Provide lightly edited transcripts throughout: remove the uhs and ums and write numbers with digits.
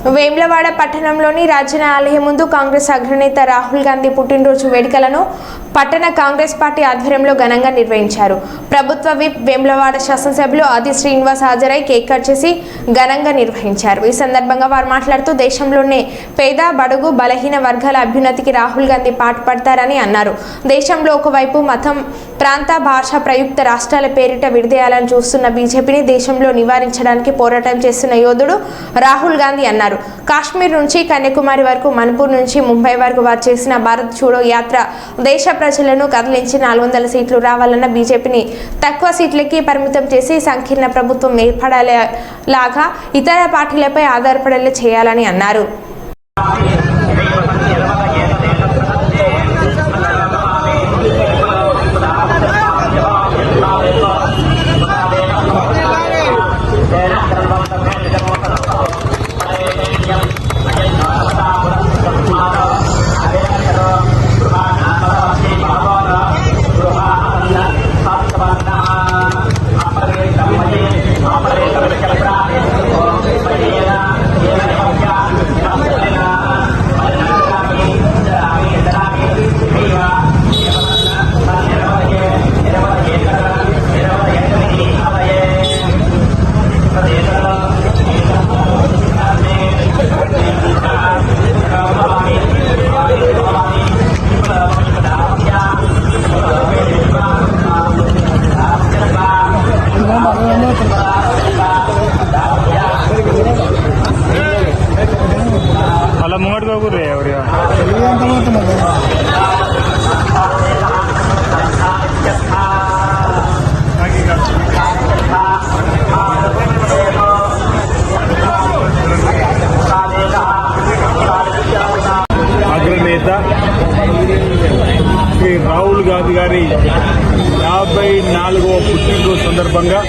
వేములవాడ పట్టణంలోని రాజన ఆలయం ముందు కాంగ్రెస్ అగ్రనేత రాహుల్ గాంధీ పుట్టినరోజు వేడుకలను పట్టణ కాంగ్రెస్ పార్టీ ఆధ్వర్యంలో ఘనంగా నిర్వహించారు. ప్రభుత్వ విప్ వేములవాడ శాసనసభ్యులు ఆది శ్రీనివాస్ హాజరై కేక్ కట్ చేసి ఘనంగా నిర్వహించారు. ఈ సందర్భంగా వారు మాట్లాడుతూ దేశంలోనే పేద బడుగు బలహీన వర్గాల అభ్యున్నతికి రాహుల్ గాంధీ పాటుపడతారని అన్నారు. దేశంలో ఒకవైపు మతం, ప్రాంత, భాష ప్రయుక్త రాష్ట్రాల పేరిట విడదీయాలని చూస్తున్న బీజేపీని దేశంలో నివారించడానికి పోరాటం చేస్తున్న యోధుడు రాహుల్ గాంధీ అన్నారు. కాశ్మీర్ నుంచి కన్యాకుమారి వరకు, మణిపూర్ నుంచి ముంబై వరకు వారు చేసిన భారత్ చూడో యాత్ర దేశ ప్రజలను కదిలించి 400 సీట్లు రావాలన్న బీజేపీని తక్కువ సీట్లకి పరిమితం చేసి సంకీర్ణ ప్రభుత్వం ఏర్పడేలాగా ఇతర పార్టీలపై ఆధారపడేలా చేయాలని అన్నారు. అలా ముంగడుగా కూడా ఎవరు అగ్రనేత శ్రీ రాహుల్ గాంధీ గారి 54వ పుట్టినరోజు సందర్భంగా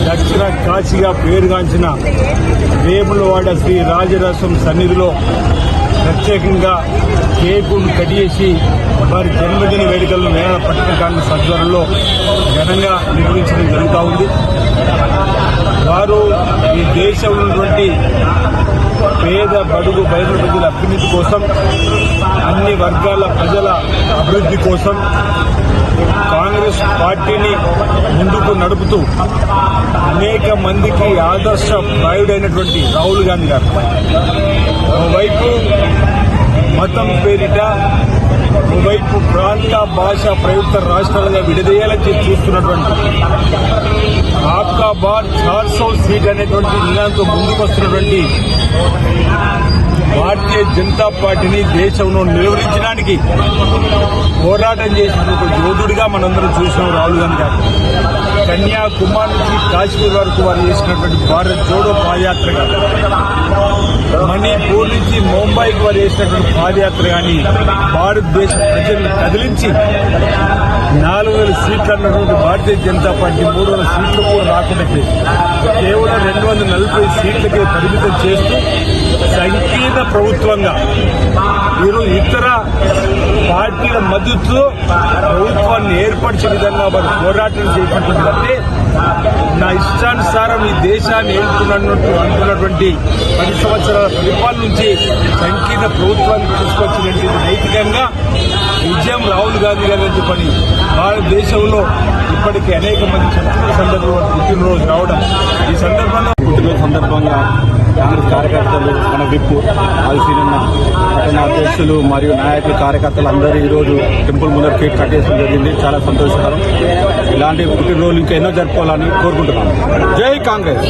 దక్షిణ కాశీగా పేరుగాంచిన వేములవాడ శ్రీ రాజరసం సన్నిధిలో ప్రత్యేకంగా కేకును కట్ చేసి వారి జన్మదిన వేడుకలను వేల పట్టణ కాంగ్రెస్ ఆధ్వర్యంలో ఘనంగా నిర్వహించడం జరుగుతూ ఉంది. వారు ఈ దేశంలో ఉన్నటువంటి పేద బడుగు బయలు ప్రజల అభ్యున్నతి కోసం, అన్ని వర్గాల ప్రజల అభివృద్ధి కోసం కాంగ్రెస్ పార్టీని ముందుకు నడుపుతూ అనేక మందికి ఆదర్శప్రాయుడైనటువంటి రాహుల్ గాంధీ గారు ఓవైపు మతం పేరిట, ఓవైపు ప్రాంత, భాష ప్రయుక్త రాష్ట్రాలుగా విడదీయాలని చూస్తున్నటువంటి ఆప్కా బార్ 400 సీట్ అనేటువంటి నినాదంతో ముందుకు వస్తున్నటువంటి భారతీయ జనతా పార్టీని దేశంలో నిలువరించడానికి పోరాటం చేసిన ఒక యోధుడిగా మనందరం చూసాం రాహుల్ గాంధీ గారు. కన్యాకుమారి నుంచి కాశ్మీర్ వరకు వారు చేసినటువంటి భారత్ జోడో పాదయాత్ర కానీ, మణిపూర్ నుంచి ముంబైకి వారు చేసినటువంటి పాదయాత్ర కానీ భారతదేశ ప్రజలను కదిలించి 400 సీట్లు అన్నటువంటి భారతీయ జనతా పార్టీ 300 సీట్లు కూడా రాకుండా కేవలం 240 సీట్లకే పరిమితం చేస్తూ సంకీర్ణ ప్రభుత్వంగా ఈరోజు ఇతర పార్టీల మద్దతుతో ప్రభుత్వాన్ని ఏర్పరిచే విధంగా వారు పోరాటం చేపట్టినట్టే నా ఇష్టానుసారం ఈ దేశాన్ని అంటున్నటువంటి 10 సంవత్సరాల పరిపాలన నుంచి సంకీర్ణ ప్రభుత్వాన్ని తీసుకొచ్చినటువంటి నైతికంగా విజయం రాహుల్ గాంధీ గారు చెప్పని భారతదేశంలో ఇప్పటికీ అనేక మంది సందర్భంలో పుట్టినరోజు రావడం, ఈ సందర్భంగా పుట్టినరోజు సందర్భంగా కాంగ్రెస్ కార్యకర్తలు, మన విప్ ఆల్సీనన్న పట్టణ అధ్యక్షులు మరియు నాయకులు, కార్యకర్తలు అందరూ ఈరోజు టెంపుల్ ముందర కేక్ కట్ చేయడం జరిగింది. చాలా సంతోషకరం. ఇలాంటి పుట్టినరోజులు ఇంకా ఎన్నో జరుపుకోవాలని కోరుకుంటున్నాను. జై కాంగ్రెస్.